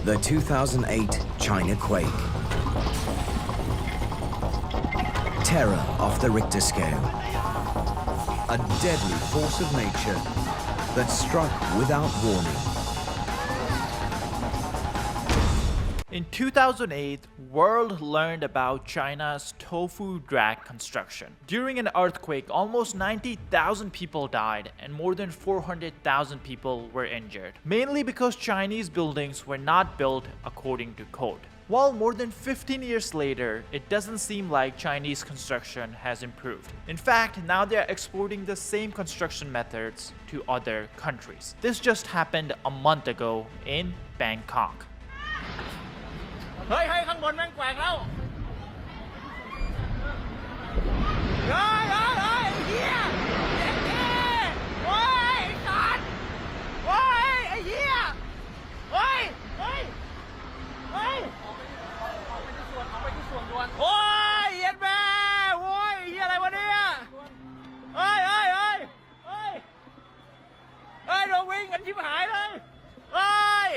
The 2008 China quake. Terror off the Richter scale. A deadly force of nature that struck without warning. In 2008, world learned about China's Tofu Dreg construction. During an earthquake, almost 90,000 people died and more than 400,000 people were injured, mainly because Chinese buildings were not built according to code. While more than 15 years later, it doesn't seem like Chinese construction has improved. In fact, now they are exporting the same construction methods to other countries. This just happened a month ago in Bangkok. เฮ้ยข้างบนแม่งแกว่งแล้วเฮ้ยเหี้ยโอ้ยไอ้สัตว์โอ้ยไอ้เหี้ยโอ้ยออกไปที่ส่วนด่วนโอ้ยเหี้ยแม่โอ้ยเหี้ยอะไรวะเนี่ยเฮ้ยโดนวิ่งกันชิบหายเลยเฮ้ย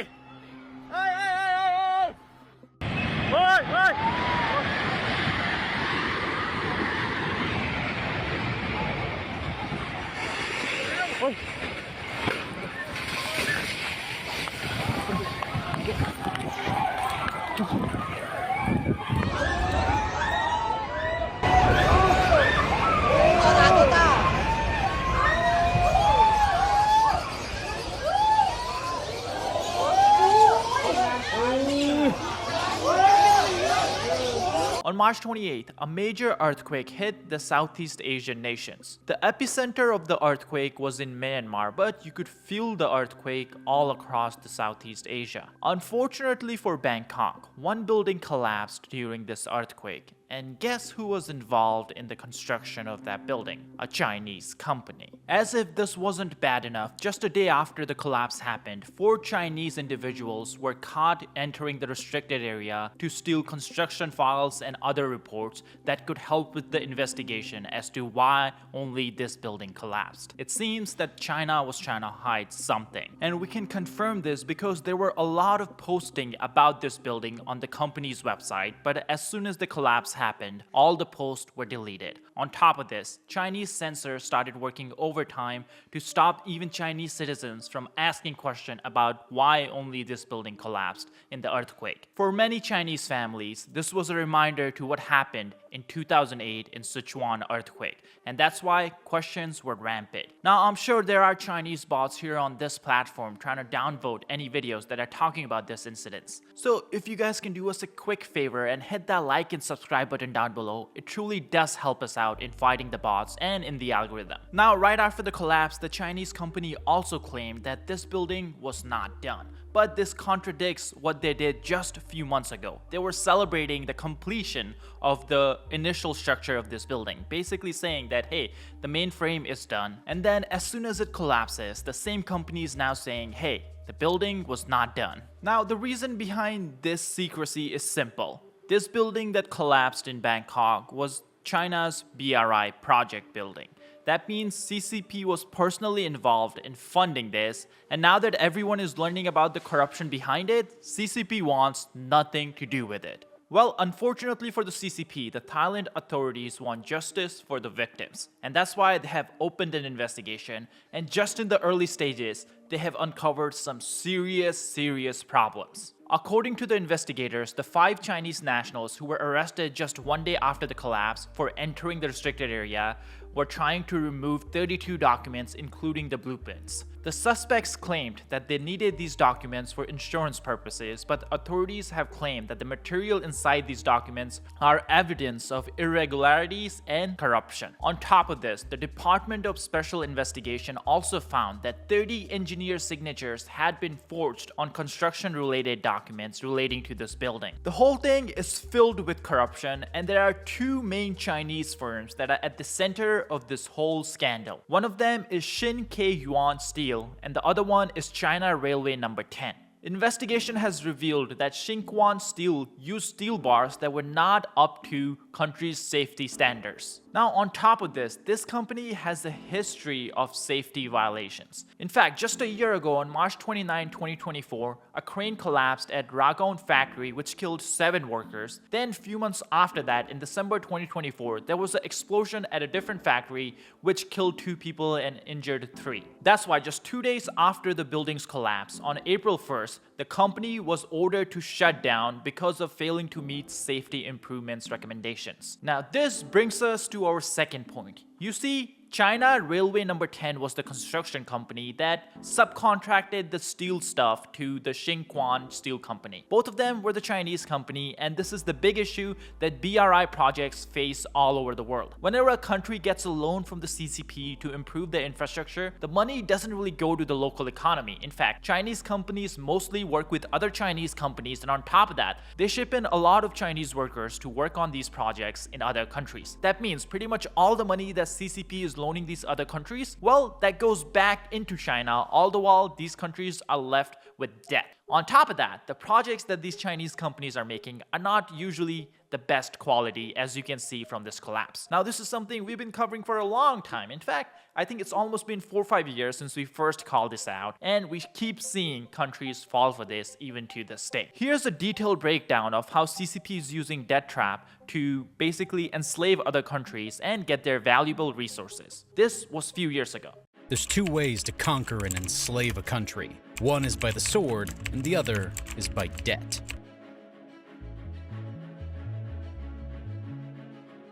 On March 28th, a major earthquake hit the Southeast Asian nations. The epicenter of the earthquake was in Myanmar, but you could feel the earthquake all across the Southeast Asia. Unfortunately for Bangkok, one building collapsed during this earthquake. And guess who was involved in the construction of that building? A Chinese company. As if this wasn't bad enough, just a day after the collapse happened, 4 Chinese individuals were caught entering the restricted area to steal construction files and other reports that could help with the investigation as to why only this building collapsed. It seems that China was trying to hide something. And we can confirm this because there were a lot of posting about this building on the company's website, but as soon as the collapse happened, all the posts were deleted. On top of this, Chinese censors started working overtime to stop even Chinese citizens from asking questions about why only this building collapsed in the earthquake. For many Chinese families, this was a reminder to what happened in 2008 in Sichuan earthquake, and that's why questions were rampant. Now, I'm sure there are Chinese bots here on this platform trying to downvote any videos that are talking about this incidents. So if you guys can do us a quick favor and hit that like and subscribe button down below, it truly does help us out in fighting the bots and in the algorithm. Now, right after the collapse, the Chinese company also claimed that this building was not done. But this contradicts what they did just a few months ago. They were celebrating the completion of the initial structure of this building, basically saying that, hey, the main frame is done. And then as soon as it collapses, the same company is now saying, hey, the building was not done. Now, the reason behind this secrecy is simple. This building that collapsed in Bangkok was China's BRI project building. That means CCP was personally involved in funding this, and now that everyone is learning about the corruption behind it, CCP wants nothing to do with it. Well, unfortunately for the CCP, the Thailand authorities want justice for the victims, and that's why they have opened an investigation, and just in the early stages, they have uncovered some serious problems. According to the investigators, the 5 Chinese nationals who were arrested just one day after the collapse for entering the restricted area were trying to remove 32 documents, including the blueprints. The suspects claimed that they needed these documents for insurance purposes, but authorities have claimed that the material inside these documents are evidence of irregularities and corruption. On top of this, the Department of Special Investigation also found that 30 engineer signatures had been forged on construction-related documents relating to this building. The whole thing is filled with corruption, and there are 2 main Chinese firms that are at the center of this whole scandal. One of them is Shin K Yuan Steel, and the other one is China Railway Number 10. Investigation has revealed that Xinquan Steel used steel bars that were not up to country's safety standards. Now, on top of this company has a history of safety violations. In fact, just a year ago on March 29, 2024, a crane collapsed at Ragon factory which killed 7 workers. Then, a few months after that, in December 2024, there was an explosion at a different factory which killed 2 people and injured 3. That's why just 2 days after the building's collapse, on April 1st, the company was ordered to shut down because of failing to meet safety improvements recommendations. Now, this brings us to our second point. You see, China Railway No. 10 was the construction company that subcontracted the steel stuff to the Xinquan Steel Company. Both of them were the Chinese company, and this is the big issue that BRI projects face all over the world. Whenever a country gets a loan from the CCP to improve their infrastructure, the money doesn't really go to the local economy. In fact, Chinese companies mostly work with other Chinese companies, and on top of that, they ship in a lot of Chinese workers to work on these projects in other countries. That means pretty much all the money that CCP is loaning these other countries, well, that goes back into China, all the while these countries are left with debt. On top of that, the projects that these Chinese companies are making are not usually the best quality, as you can see from this collapse. Now, this is something we've been covering for a long time. In fact, I think it's almost been 4 or 5 years since we first called this out, and we keep seeing countries fall for this even to this day. Here's a detailed breakdown of how CCP is using debt trap to basically enslave other countries and get their valuable resources. This was a few years ago. There's 2 ways to conquer and enslave a country. One is by the sword, and the other is by debt.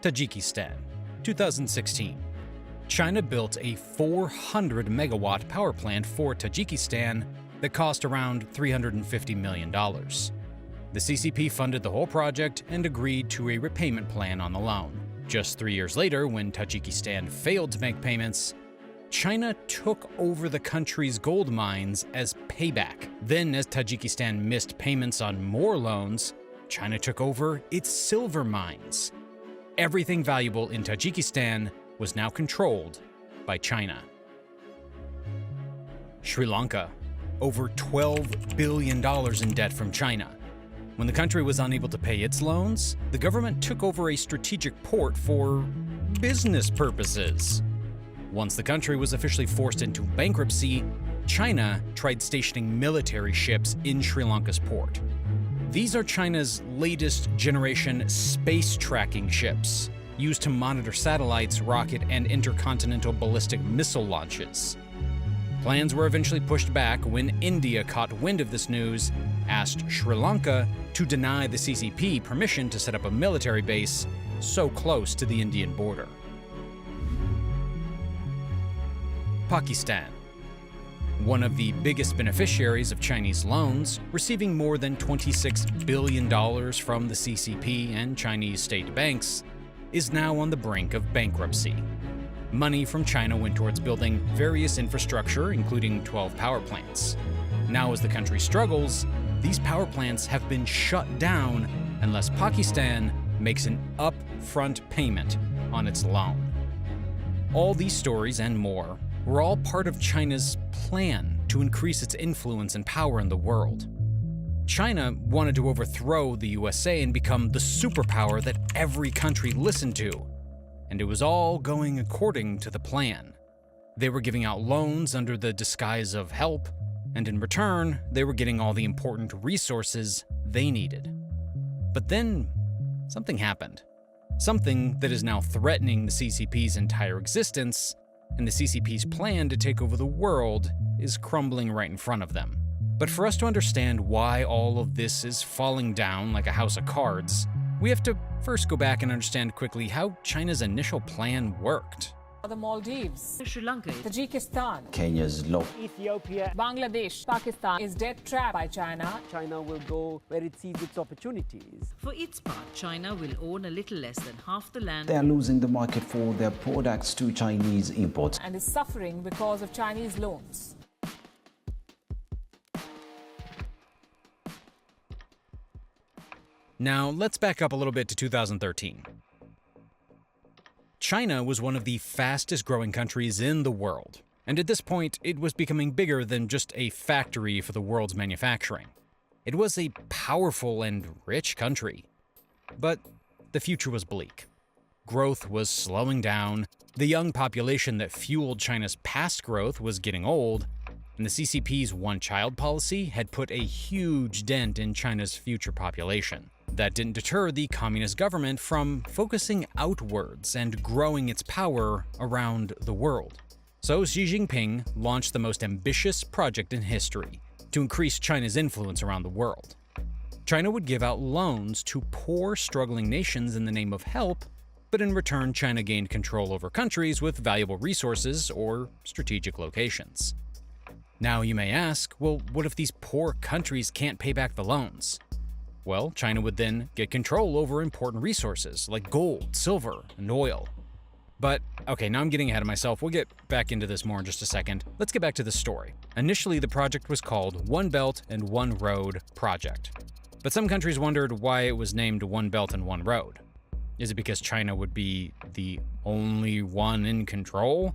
Tajikistan, 2016. China built a 400 megawatt power plant for Tajikistan that cost around $350 million. The CCP funded the whole project and agreed to a repayment plan on the loan. Just 3 years later, when Tajikistan failed to make payments, China took over the country's gold mines as payback. Then, as Tajikistan missed payments on more loans, China took over its silver mines. Everything valuable in Tajikistan was now controlled by China. Sri Lanka, over $12 billion in debt from China. When the country was unable to pay its loans, the government took over a strategic port for business purposes. Once the country was officially forced into bankruptcy, China tried stationing military ships in Sri Lanka's port. These are China's latest generation space tracking ships, used to monitor satellites, rocket, and intercontinental ballistic missile launches. Plans were eventually pushed back when India caught wind of this news, asked Sri Lanka to deny the CCP permission to set up a military base so close to the Indian border. Pakistan, one of the biggest beneficiaries of Chinese loans, receiving more than $26 billion from the CCP and Chinese state banks, is now on the brink of bankruptcy. Money from China went towards building various infrastructure, including 12 power plants. Now, as the country struggles, these power plants have been shut down unless Pakistan makes an upfront payment on its loan. All these stories and more were all part of China's plan to increase its influence and power in the world. China wanted to overthrow the USA and become the superpower that every country listened to, and it was all going according to the plan. They were giving out loans under the disguise of help, and in return, they were getting all the important resources they needed. But then, something happened. Something that is now threatening the CCP's entire existence, and the CCP's plan to take over the world is crumbling right in front of them. But for us to understand why all of this is falling down like a house of cards, we have to first go back and understand quickly how China's initial plan worked. The Maldives, Sri Lanka, Tajikistan, Kenya's low. Ethiopia. Bangladesh, Pakistan is debt trapped by China. China will go where it sees its opportunities. For its part, China will own a little less than half the land. They are losing the market for their products to Chinese imports. And is suffering because of Chinese loans. Now, let's back up a little bit to 2013. China was one of the fastest growing countries in the world. And at this point, it was becoming bigger than just a factory for the world's manufacturing. It was a powerful and rich country. But the future was bleak. Growth was slowing down, the young population that fueled China's past growth was getting old, and the CCP's one-child policy had put a huge dent in China's future population. That didn't deter the communist government from focusing outwards and growing its power around the world. So Xi Jinping launched the most ambitious project in history to increase China's influence around the world. China would give out loans to poor, struggling nations in the name of help, but in return, China gained control over countries with valuable resources or strategic locations. Now you may ask, well, what if these poor countries can't pay back the loans? Well, China would then get control over important resources like gold, silver, and oil. But, okay, now I'm getting ahead of myself. We'll get back into this more in just a second. Let's get back to the story. Initially, the project was called One Belt and One Road Project. But some countries wondered why it was named One Belt and One Road. Is it because China would be the only one in control?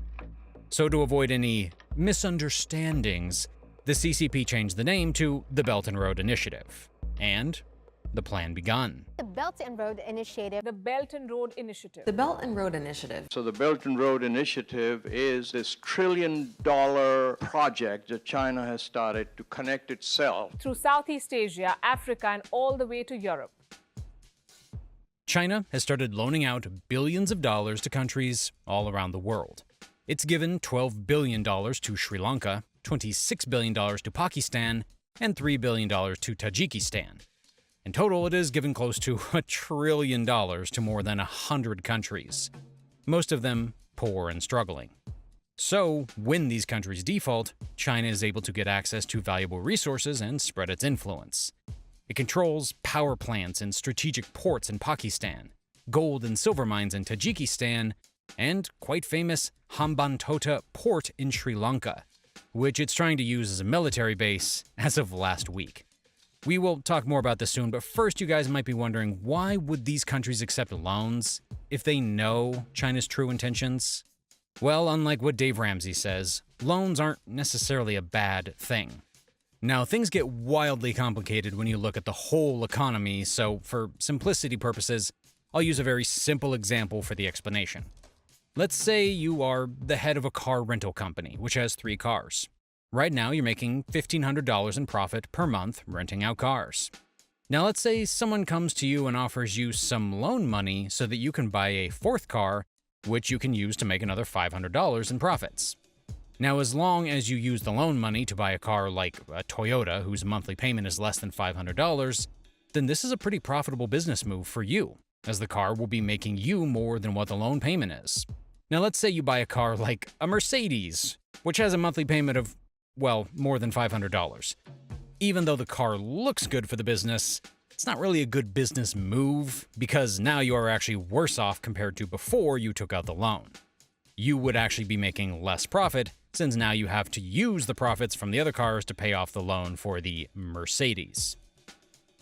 So to avoid any misunderstandings, the CCP changed the name to the Belt and Road Initiative. And the plan begun. The Belt and Road Initiative. The Belt and Road Initiative. The Belt and Road Initiative. So the Belt and Road Initiative is this trillion-dollar project that China has started to connect itself Through Southeast Asia, Africa, and all the way to Europe. China has started loaning out billions of dollars to countries all around the world. It's given $12 billion to Sri Lanka, $26 billion to Pakistan, and $3 billion to Tajikistan. In total, it has given close to $1 trillion to more than 100 countries, most of them poor and struggling. So, when these countries default, China is able to get access to valuable resources and spread its influence. It controls power plants and strategic ports in Pakistan, gold and silver mines in Tajikistan, and quite famous Hambantota port in Sri Lanka, which it's trying to use as a military base as of last week. We will talk more about this soon, but first you guys might be wondering, why would these countries accept loans if they know China's true intentions? Well, unlike what Dave Ramsey says, loans aren't necessarily a bad thing. Now, things get wildly complicated when you look at the whole economy, so for simplicity purposes, I'll use a very simple example for the explanation. Let's say you are the head of a car rental company, which has 3 cars. Right now, you're making $1,500 in profit per month renting out cars. Now, let's say someone comes to you and offers you some loan money so that you can buy a 4th car, which you can use to make another $500 in profits. Now, as long as you use the loan money to buy a car like a Toyota, whose monthly payment is less than $500, then this is a pretty profitable business move for you, as the car will be making you more than what the loan payment is. Now, let's say you buy a car like a Mercedes, which has a monthly payment of, well, more than $500. Even though the car looks good for the business, it's not really a good business move because now you are actually worse off compared to before you took out the loan. You would actually be making less profit since now you have to use the profits from the other cars to pay off the loan for the Mercedes.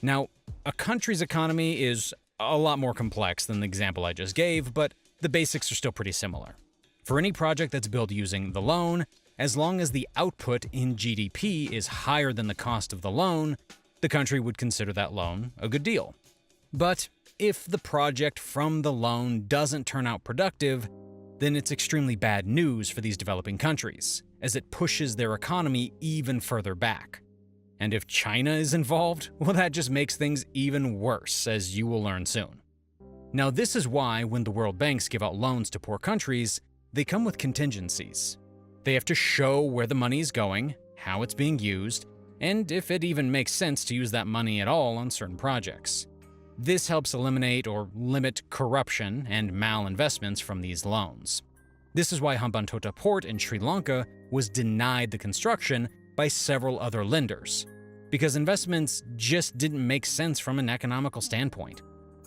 Now, a country's economy is a lot more complex than the example I just gave, but the basics are still pretty similar. For any project that's built using the loan, as long as the output in GDP is higher than the cost of the loan, the country would consider that loan a good deal. But if the project from the loan doesn't turn out productive, then it's extremely bad news for these developing countries, as it pushes their economy even further back. And if China is involved, well, that just makes things even worse, as you will learn soon. Now, this is why when the world banks give out loans to poor countries, they come with contingencies. They have to show where the money is going, how it's being used, and if it even makes sense to use that money at all on certain projects. This helps eliminate or limit corruption and malinvestments from these loans. This is why Hambantota Port in Sri Lanka was denied the construction by several other lenders, because investments just didn't make sense from an economical standpoint.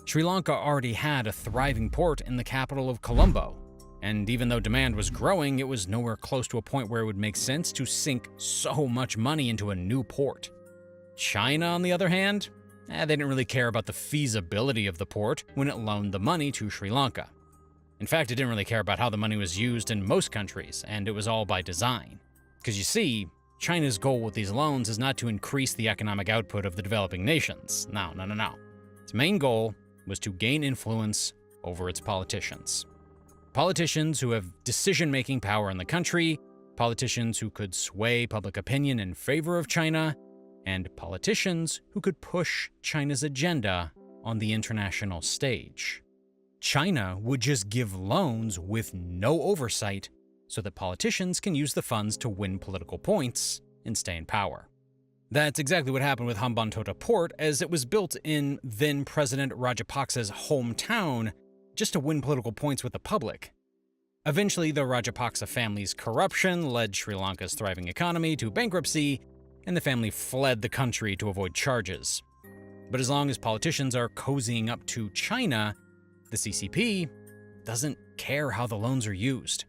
Sri Lanka already had a thriving port in the capital of Colombo, and even though demand was growing, it was nowhere close to a point where it would make sense to sink so much money into a new port. China, on the other hand, they didn't really care about the feasibility of the port when it loaned the money to Sri Lanka. In fact, it didn't really care about how the money was used in most countries, and it was all by design. Because you see, China's goal with these loans is not to increase the economic output of the developing nations. No. Its main goal was to gain influence over its politicians. Politicians who have decision-making power in the country, politicians who could sway public opinion in favor of China, and politicians who could push China's agenda on the international stage. China would just give loans with no oversight so that politicians can use the funds to win political points and stay in power. That's exactly what happened with Hambantota Port, as it was built in then-President Rajapaksa's hometown just to win political points with the public. Eventually, the Rajapaksa family's corruption led Sri Lanka's thriving economy to bankruptcy, and the family fled the country to avoid charges. But as long as politicians are cozying up to China, the CCP doesn't care how the loans are used.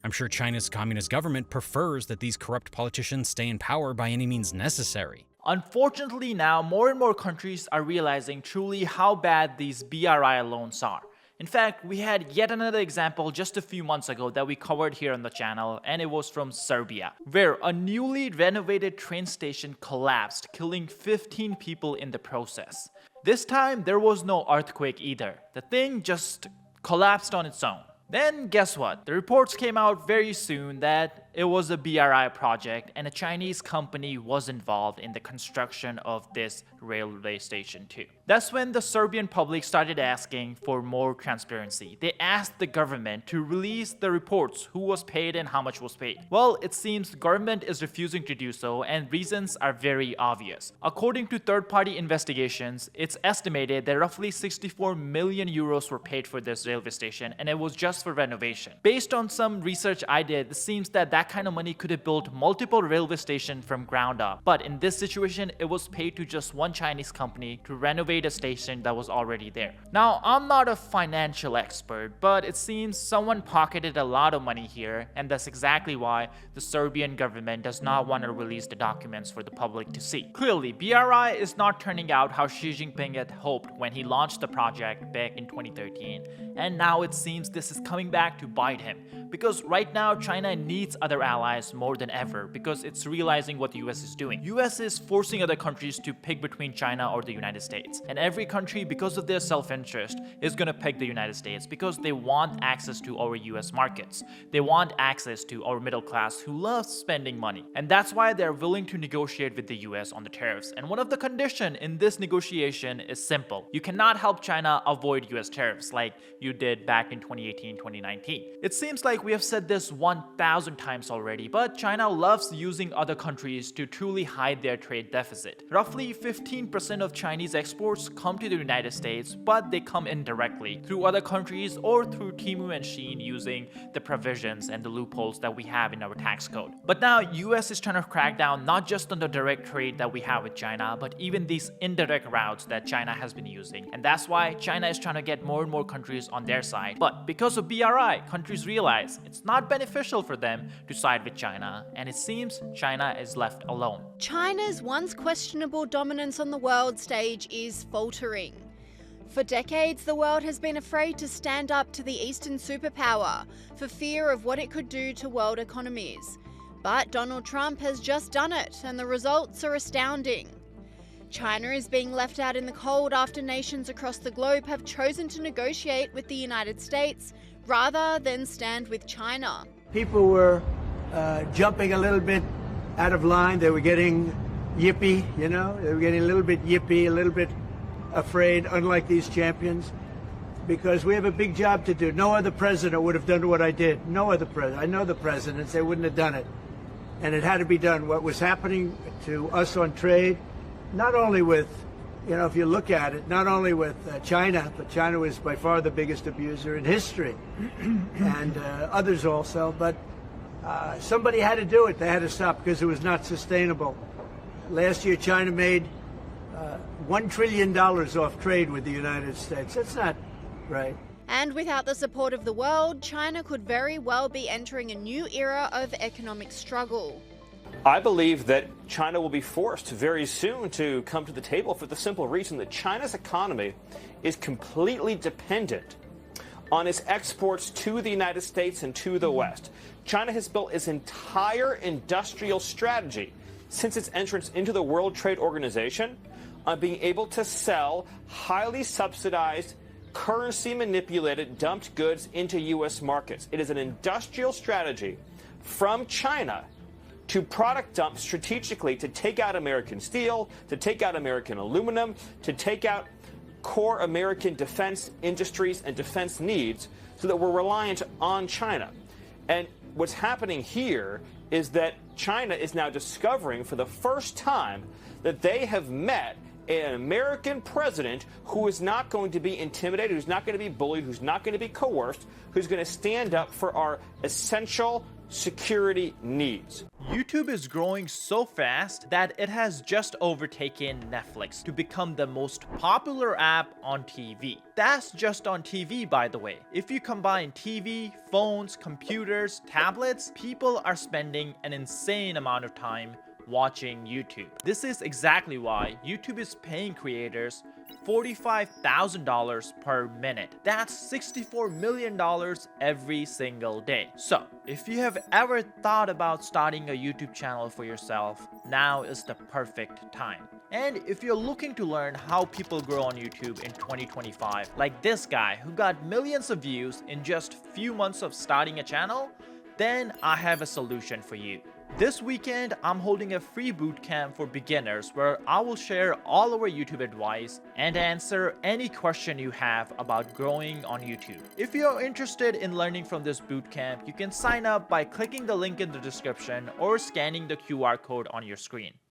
I'm sure China's communist government prefers that these corrupt politicians stay in power by any means necessary. Unfortunately now, more and more countries are realizing truly how bad these BRI loans are. In fact, we had yet another example just a few months ago that we covered here on the channel, and it was from Serbia, where a newly renovated train station collapsed, killing 15 people in the process. This time, there was no earthquake either. The thing just collapsed on its own. Then guess what? The reports came out very soon that it was a BRI project and a Chinese company was involved in the construction of this railway station too. That's when the Serbian public started asking for more transparency. They asked the government to release the reports, who was paid and how much was paid. Well, it seems the government is refusing to do so, and reasons are very obvious. According to third-party investigations, it's estimated that roughly 64 million euros were paid for this railway station, and it was just for renovation. Based on some research I did, it seems that kind of money could have built multiple railway stations from ground up. But in this situation, it was paid to just one Chinese company to renovate a station that was already there. Now, I'm not a financial expert, but it seems someone pocketed a lot of money here, and that's exactly why the Serbian government does not want to release the documents for the public to see. Clearly, BRI is not turning out how Xi Jinping had hoped when he launched the project back in 2013, and now it seems this is coming back to bite him, because right now China needs other allies more than ever because it's realizing what the US is doing. US is forcing other countries to pick between China or the United States, and every country, because of their self-interest, is going to pick the United States because they want access to our US markets. They want access to our middle class who loves spending money, and that's why they're willing to negotiate with the US on the tariffs. And one of the conditions in this negotiation is simple. You cannot help China avoid US tariffs like you did back in 2018-2019. It seems like we have said this 1,000 times already, but China loves using other countries to truly hide their trade deficit. Roughly 15% of Chinese exports come to the United States, but they come indirectly through other countries or through Temu and Shein using the provisions and the loopholes that we have in our tax code. But now US is trying to crack down not just on the direct trade that we have with China, but even these indirect routes that China has been using. And that's why China is trying to get more and more countries on their side. But because of BRI, countries realize it's not beneficial for them to side with China, and it seems China is left alone. China's once questionable dominance on the world stage is faltering. For decades, the world has been afraid to stand up to the Eastern superpower for fear of what it could do to world economies. But Donald Trump has just done it, and the results are astounding. China is being left out in the cold after nations across the globe have chosen to negotiate with the United States rather than stand with China. People were jumping a little bit out of line. They were getting yippy, you know? They were getting a little bit yippy, a little bit afraid, unlike these champions, because we have a big job to do. No other president would have done what I did. No other president. I know the presidents, they wouldn't have done it. And it had to be done. What was happening to us on trade, not only with, you know, if you look at it, not only with China, but China was by far the biggest abuser in history, and others also, but somebody had to do it. They had to stop because it was not sustainable. Last year, China made $1 trillion off trade with the United States. That's not right. And without the support of the world, China could very well be entering a new era of economic struggle. I believe that China will be forced very soon to come to the table for the simple reason that China's economy is completely dependent on its exports to the United States and to the West. China has built its entire industrial strategy since its entrance into the World Trade Organization on being able to sell highly subsidized, currency-manipulated, dumped goods into U.S. markets. It is an industrial strategy from China to product dump strategically to take out American steel, to take out American aluminum, to take out core American defense industries and defense needs so that we're reliant on China. And what's happening here is that China is now discovering for the first time that they have met an American president who is not going to be intimidated, who's not going to be bullied, who's not going to be coerced, who's going to stand up for our essential security needs. YouTube is growing so fast that it has just overtaken Netflix to become the most popular app on TV. That's just on TV, by the way. If you combine TV, phones, computers, tablets, people are spending an insane amount of time watching YouTube. This is exactly why YouTube is paying creators $45,000 per minute. That's $64 million every single day. So, if you have ever thought about starting a YouTube channel for yourself, now is the perfect time. And if you're looking to learn how people grow on YouTube in 2025, like this guy who got millions of views in just few months of starting a channel, then I have a solution for you. This weekend, I'm holding a free bootcamp for beginners where I will share all our YouTube advice and answer any question you have about growing on YouTube. If you're interested in learning from this bootcamp, you can sign up by clicking the link in the description or scanning the QR code on your screen.